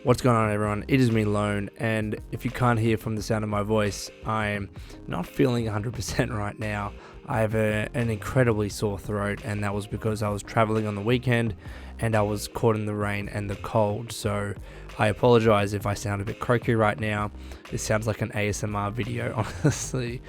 What's going on, everyone? It is me, Lone, and if you can't hear from the sound of my voice, I'm not feeling 100% right now. I have an incredibly sore throat, and that was because I was traveling on the weekend and I was caught in the rain and the cold, so I apologize if I sound a bit croaky right now. This sounds like an ASMR video, honestly,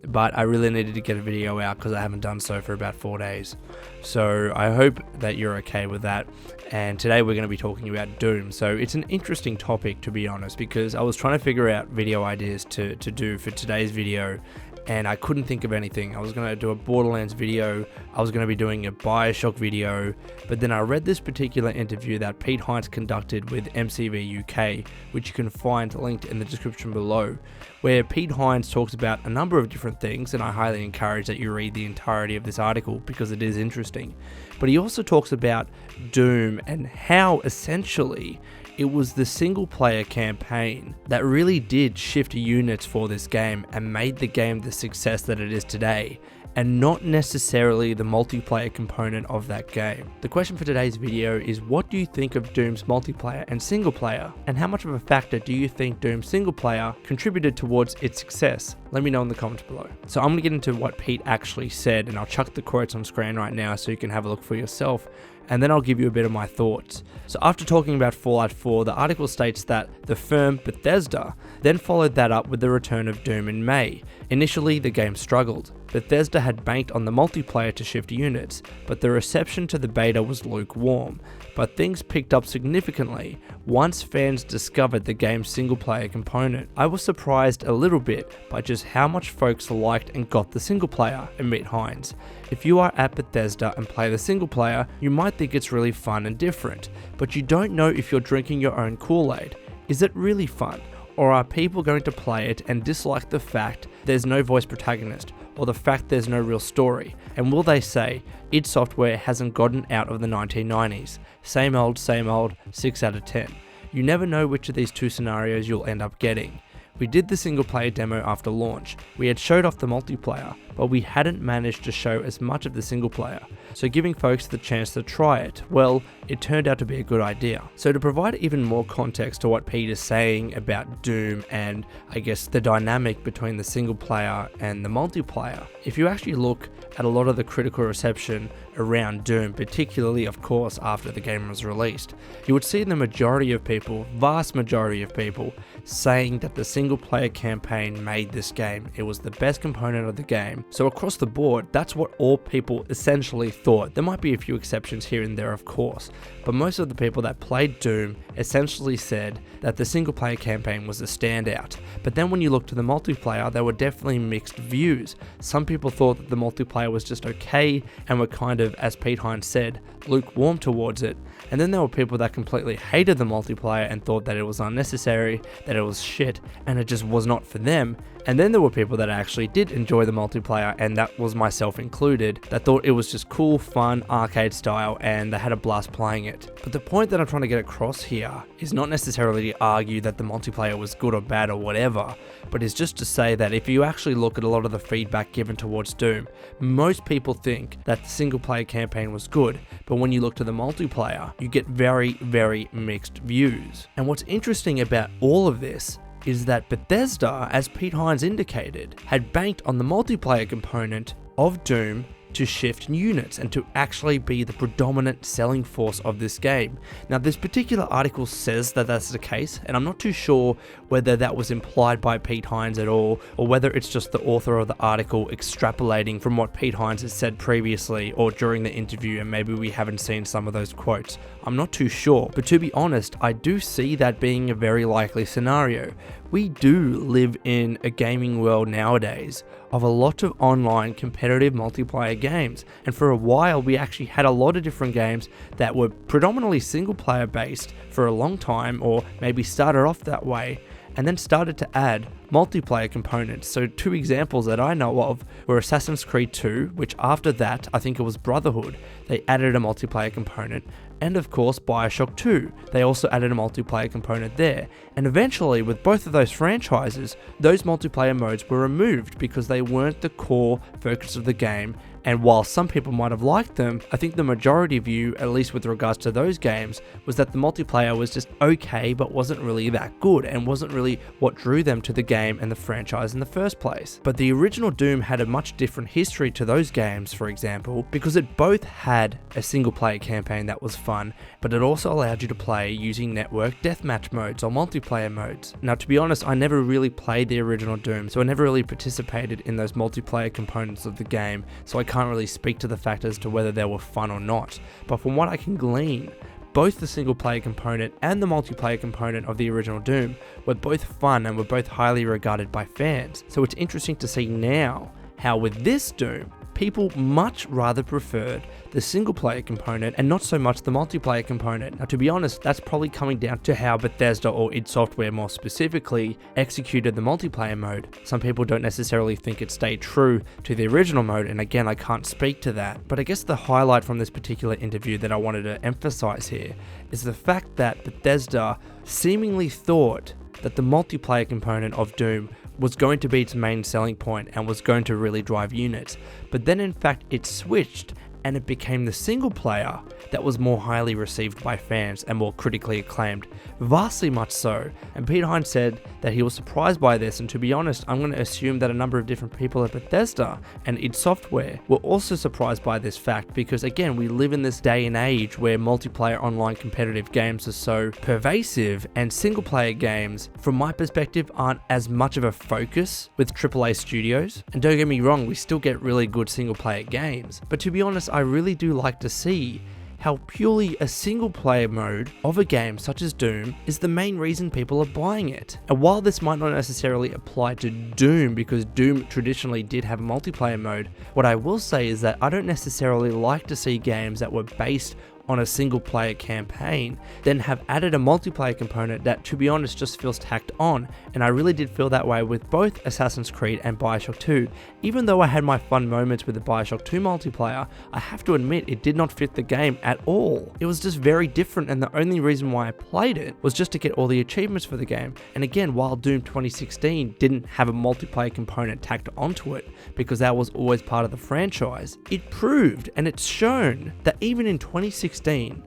but I really needed to get a video out because I haven't done so for about 4 days. So I hope that you're okay with that. And today we're going to be talking about Doom. So it's an interesting topic, to be honest, because I was trying to figure out video ideas to do for today's video, and I couldn't think of anything. I was going to do a Borderlands video, I was going to be doing a Bioshock video, but then I read this particular interview that Pete Hines conducted with MCV UK, which you can find linked in the description below, where Pete Hines talks about a number of different things, and I highly encourage that you read the entirety of this article because it is interesting. But he also talks about Doom and how essentially it was the single player campaign that really did shift units for this game and made the game the success that it is today, and not necessarily the multiplayer component of that game. The question for today's video is, what do you think of Doom's multiplayer and single player, and how much of a factor do you think Doom's single player contributed towards its success? Let me know in the comments below. So I'm going to get into what Pete actually said, and I'll chuck the quotes on screen right now so you can have a look for yourself, and then I'll give you a bit of my thoughts. So after talking about Fallout 4, the article states that the firm Bethesda then followed that up with the return of Doom in May. Initially, the game struggled. Bethesda had banked on the multiplayer to shift units, but the reception to the beta was lukewarm. But things picked up significantly once fans discovered the game's single-player component. I was surprised a little bit by just how much folks liked and got the single-player, admit Hines. If you are at Bethesda and play the single-player, you might think it's really fun and different, but you don't know if you're drinking your own Kool-Aid. Is it really fun? Or are people going to play it and dislike the fact there's no voice protagonist, or the fact there's no real story? And will they say, id Software hasn't gotten out of the 1990s? Same old, 6 out of 10. You never know which of these two scenarios you'll end up getting. We did the single player demo after launch. We had showed off the multiplayer, but we hadn't managed to show as much of the single player. So giving folks the chance to try it, well, it turned out to be a good idea. So to provide even more context to what Pete is saying about Doom and I guess the dynamic between the single player and the multiplayer, if you actually look at a lot of the critical reception around Doom, particularly of course after the game was released, you would see the majority of people, vast majority of people, saying that the single player campaign made this game. It was the best component of the game. So across the board, that's what all people essentially thought. There might be a few exceptions here and there, of course, but most of the people that played Doom essentially said that the single player campaign was a standout. But then when you look to the multiplayer, there were definitely mixed views. Some people thought that the multiplayer was just okay and were kind of, as Pete Hines said, lukewarm towards it. And then there were people that completely hated the multiplayer and thought that it was unnecessary, that it was shit, and it just was not for them. And then there were people that actually did enjoy the multiplayer, and that was myself included, that thought it was just cool, fun, arcade style, and they had a blast playing it. But the point that I'm trying to get across here is not necessarily to argue that the multiplayer was good or bad or whatever, but is just to say that if you actually look at a lot of the feedback given towards Doom, most people think that the single player campaign was good, but when you look to the multiplayer, you get very, very mixed views. And what's interesting about all of this is that Bethesda, as Pete Hines indicated, had banked on the multiplayer component of Doom to shift units and to actually be the predominant selling force of this game. Now, this particular article says that that's the case, and I'm not too sure whether that was implied by Pete Hines at all, or whether it's just the author of the article extrapolating from what Pete Hines has said previously or during the interview, and maybe we haven't seen some of those quotes. I'm not too sure, but to be honest, I do see that being a very likely scenario. We do live in a gaming world nowadays of a lot of online competitive multiplayer games, and for a while we actually had a lot of different games that were predominantly single player based for a long time, or maybe started off that way and then started to add multiplayer components. So two examples that I know of were Assassin's Creed 2, which after that, I think it was Brotherhood, they added a multiplayer component, and of course Bioshock 2, they also added a multiplayer component there. And eventually, with both of those franchises, those multiplayer modes were removed because they weren't the core focus of the game, And while some people might have liked them, I think the majority view, at least with regards to those games, was that the multiplayer was just okay, but wasn't really that good and wasn't really what drew them to the game and the franchise in the first place. But the original Doom had a much different history to those games, for example, because it both had a single player campaign that was fun, but it also allowed you to play using network deathmatch modes or multiplayer modes. Now, to be honest, I never really played the original Doom, so I never really participated in those multiplayer components of the game, so I can't really speak to the fact as to whether they were fun or not. But from what I can glean, both the single player component and the multiplayer component of the original Doom were both fun and were both highly regarded by fans. So it's interesting to see now how with this Doom, people much rather preferred the single player component and not so much the multiplayer component. Now, to be honest, that's probably coming down to how Bethesda, or id Software more specifically, executed the multiplayer mode. Some people don't necessarily think it stayed true to the original mode, and again, I can't speak to that. But I guess the highlight from this particular interview that I wanted to emphasize here is the fact that Bethesda seemingly thought that the multiplayer component of Doom was going to be its main selling point and was going to really drive units. But then in fact it switched and it became the single player that was more highly received by fans and more critically acclaimed, vastly much so. And Pete Hines said that he was surprised by this, and to be honest, I'm going to assume that a number of different people at Bethesda and id Software were also surprised by this fact, because again, we live in this day and age where multiplayer online competitive games are so pervasive, and single player games, from my perspective, aren't as much of a focus with AAA studios. And don't get me wrong, we still get really good single player games, but to be honest, I really do like to see how purely a single player mode of a game such as Doom is the main reason people are buying it. And while this might not necessarily apply to Doom, because Doom traditionally did have a multiplayer mode, what I will say is that I don't necessarily like to see games that were based on a single player campaign then have added a multiplayer component that, to be honest, just feels tacked on. And I really did feel that way with both Assassin's Creed and Bioshock 2. Even though I had my fun moments with the Bioshock 2 multiplayer, I have to admit it did not fit the game at all. It was just very different, and the only reason why I played it was just to get all the achievements for the game. And again, while Doom 2016 didn't have a multiplayer component tacked onto it, because that was always part of the franchise, it proved and it's shown that even in 2016,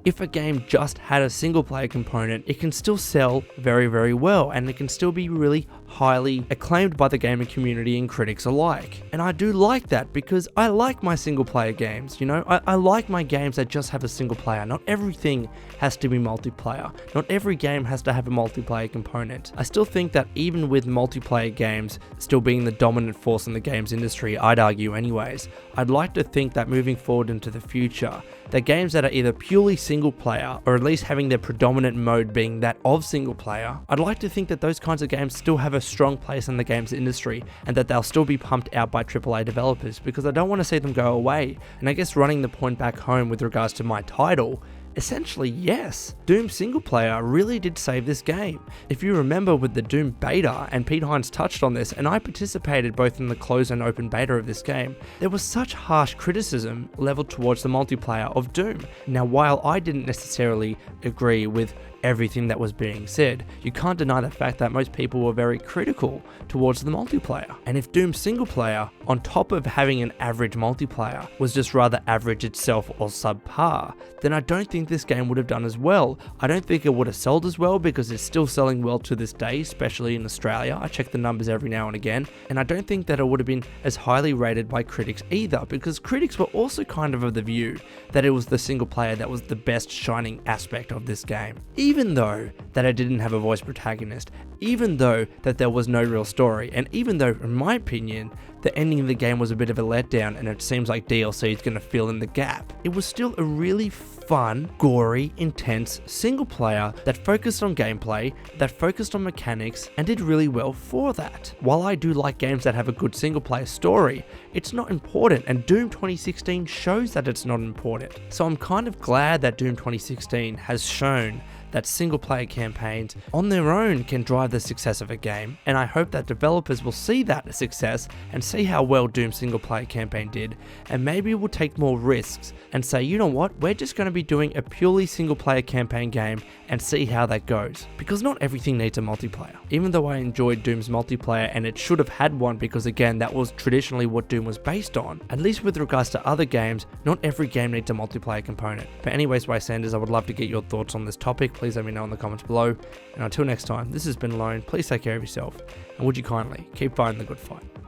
if a game just had a single player component, it can still sell very, very well, and it can still be really highly acclaimed by the gaming community and critics alike. And I do like that, because I like my single player games, you know, I like my games that just have a single player. Not everything has to be multiplayer. Not every game has to have a multiplayer component. I still think that even with multiplayer games still being the dominant force in the games industry, I'd argue anyways, I'd like to think that moving forward into the future, that games that are either purely single player, or at least having their predominant mode being that of single player, I'd like to think that those kinds of games still have a strong place in the games industry, and that they'll still be pumped out by AAA developers, because I don't want to see them go away. And I guess running the point back home with regards to my title, essentially, yes, Doom single player really did save this game. If you remember with the Doom beta, and Pete Hines touched on this, and I participated both in the closed and open beta of this game, there was such harsh criticism leveled towards the multiplayer of Doom. Now, while I didn't necessarily agree with everything that was being said, you can't deny the fact that most people were very critical towards the multiplayer. And if Doom single player, on top of having an average multiplayer, was just rather average itself or subpar, then I don't think this game would have done as well. I don't think it would have sold as well, because it's still selling well to this day, especially in Australia. I check the numbers every now and again, and I don't think that it would have been as highly rated by critics either, because critics were also kind of the view that it was the single player that was the best shining aspect of this game. Even though that it didn't have a voice protagonist, even though that there was no real story, and even though, in my opinion, the ending of the game was a bit of a letdown and it seems like DLC is going to fill in the gap, it was still a really fun, gory, intense single player that focused on gameplay, that focused on mechanics, and did really well for that. While I do like games that have a good single player story, it's not important, and Doom 2016 shows that it's not important. So I'm kind of glad that Doom 2016 has shown that single player campaigns on their own can drive the success of a game, and I hope that developers will see that success and see how well Doom's single player campaign did, and maybe will take more risks and say, you know what, we're just going to be doing a purely single player campaign game and see how that goes. Because not everything needs a multiplayer. Even though I enjoyed Doom's multiplayer, and it should have had one because again, that was traditionally what Doom was based on, at least with regards to other games, not every game needs a multiplayer component. But anyways, Sanders, I would love to get your thoughts on this topic. Please let me know in the comments below. And until next time, this has been Lone. Please take care of yourself. And would you kindly keep fighting the good fight.